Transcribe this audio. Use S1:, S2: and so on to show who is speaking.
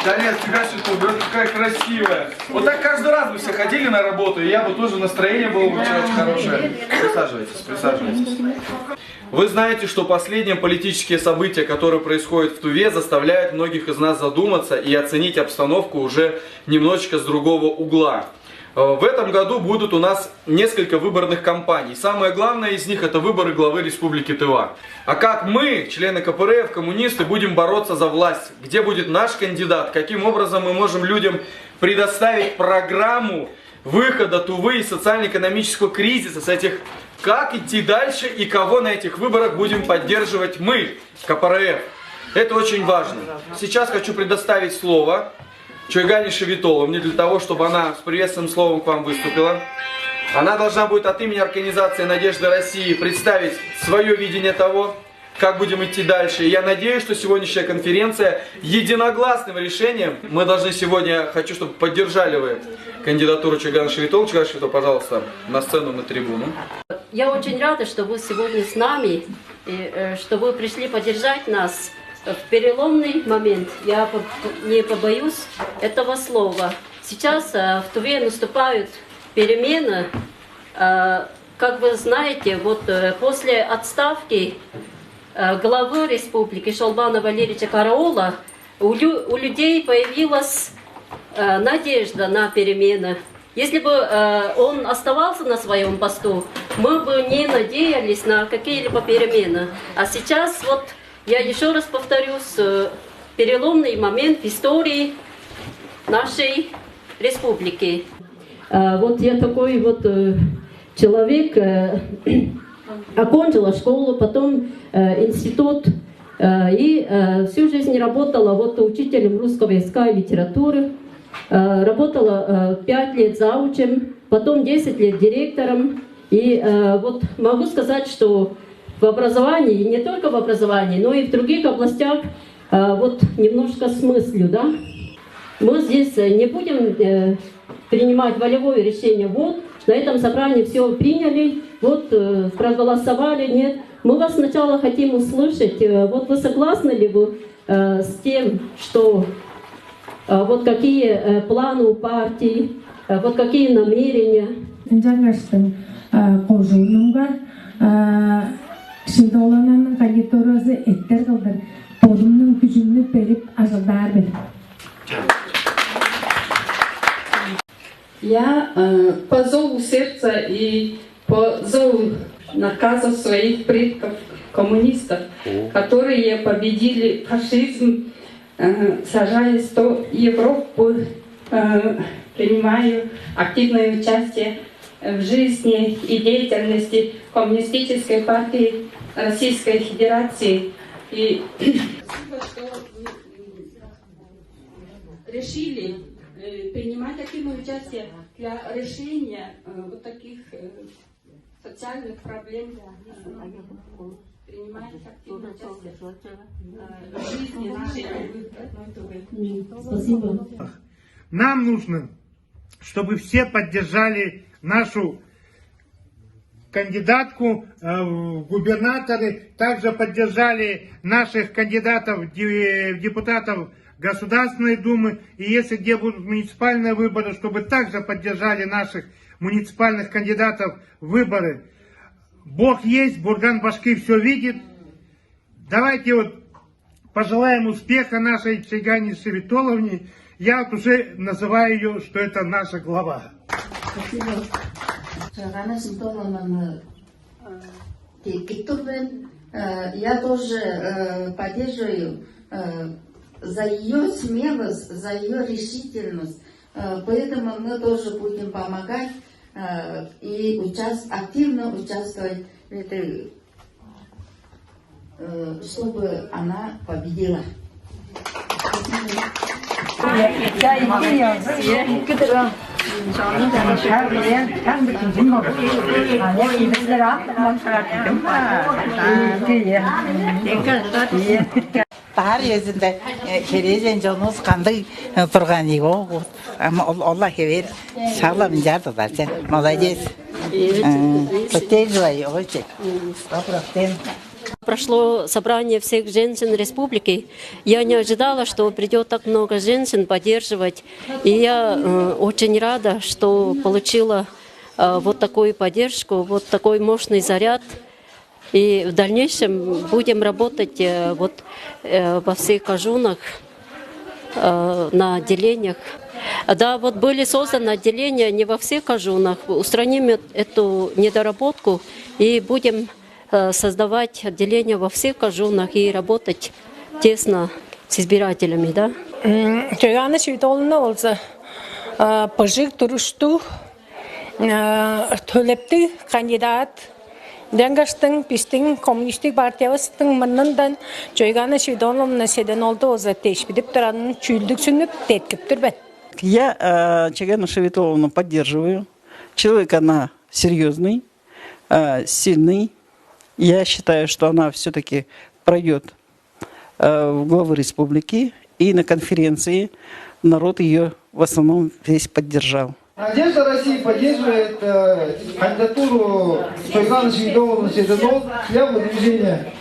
S1: Да нет, тебя Светлана, какая красивая. Вот так каждый раз бы все ходили на работу, и я бы тоже настроение было бы очень хорошее. Присаживайтесь, присаживайтесь. Вы знаете, что последние политические события, которые происходят в Туве, заставляют многих из нас задуматься и оценить обстановку уже немножечко с другого угла. В этом году будут у нас несколько выборных кампаний. Самое главное из них — это выборы главы Республики Тыва. А как мы, члены КПРФ, коммунисты, будем бороться за власть? Где будет наш кандидат? Каким образом мы можем людям предоставить программу выхода Тувы из социально-экономического кризиса, с этих как идти дальше и кого на этих выборах будем поддерживать мы, КПРФ? Это очень важно. Сейчас хочу предоставить слово Чойгане Шевитоловне для того, чтобы она с приветственным словом к вам выступила. Она должна будет от имени организации «Надежда России» представить свое видение того, как будем идти дальше. И я надеюсь, что сегодняшняя конференция единогласным решением, мы должны сегодня, хочу, чтобы поддержали вы кандидатуру Чойгане Шевитоловны. Чойгане Шевитоловна, пожалуйста, на сцену, на трибуну.
S2: Я очень рада, что вы сегодня с нами, и что вы пришли поддержать нас в переломный момент. Я не побоюсь этого слова. Сейчас в Туве наступают перемены. Как вы знаете, вот после отставки главы республики Шолбана Валерьевича Караула у людей появилась надежда на перемены. Если бы он оставался на своем посту, мы бы не надеялись на какие-либо перемены. А сейчас, вот, я еще раз повторюсь, переломный момент в истории нашей республики. Вот я такой вот человек, окончила школу, потом институт, и всю жизнь работала вот учителем русского языка и литературы. Работала 5 лет заучем, потом 10 лет директором. И вот могу сказать, что в образовании, не только в образовании, но и в других областях, вот немножко с мыслью, да. Мы здесь не будем принимать волевое решение, вот, на этом собрании все приняли, вот, проголосовали, нет. Мы вас сначала хотим услышать, вот вы согласны ли вы с тем, что вот какие планы у партии, вот какие намерения?
S3: Шевитоловнаның кандидатурасы эттер кылдыр. Толумның күчүнү берип ажылдарбын.
S4: Я по зову сердца и по зову наказа своих предков, коммунистов, которые победили фашизм, сажаясь в Европу, принимаю активное участие в жизни и деятельности Коммунистической партии Российской Федерации. И спасибо, что решили принимать активное участие для решения вот таких социальных проблем, принимать активное участие в жизни нашей родной.
S2: Спасибо.
S5: Нам нужно, чтобы все поддержали нашу кандидатку в губернаторы, также поддержали наших кандидатов в депутатов Государственной Думы. И если где будут муниципальные выборы, чтобы также поддержали наших муниципальных кандидатов в выборы. Бог есть, Бурган-Башкир все видит. Давайте вот пожелаем успеха нашей Чойгане Шевитоловне. Я вот уже называю ее, что это наша глава.
S2: Спасибо.
S6: Чойгане Шевитоловна, я тоже поддерживаю за ее смелость, за ее решительность. Поэтому мы тоже будем помогать и активно участвовать в этой, чтобы она победила.
S7: Тар езінде кережен жоңыз қандай тұрған его. Аллах хевер. Шағлам жарды сен. Молодец. Поддерживай, очень. 100%.
S2: Прошло собрание всех женщин республики. Я не ожидала, что придет так много женщин поддерживать. И я очень рада, что получила вот такую поддержку, вот такой мощный заряд. И в дальнейшем будем работать вот во всех Кажунах, на отделениях. Да, вот были созданы отделения не во всех Кажунах. Устраним эту недоработку и будем создавать отделения во всех Кажунах и работать тесно с избирателями, да?
S8: Жойганы Шүйдолуна олза пыжык турушту төлепті кандидат Денгаштың, пистің, коммунистик партиябыстың мыннан Жойганы Шүйдолуна седен олды олза тешпедіп тұранын чүлдік сүніп теткіп тұрбәт.
S7: Я Чагану Шевитоловну поддерживаю. Человек она серьезный, сильный. Я считаю, что она все-таки пройдет в главы республики. И на конференции народ ее в основном весь поддержал.
S9: Надежда России поддерживает кандидатуру Жойганы Шүйдоловны Седенол для выдвижения.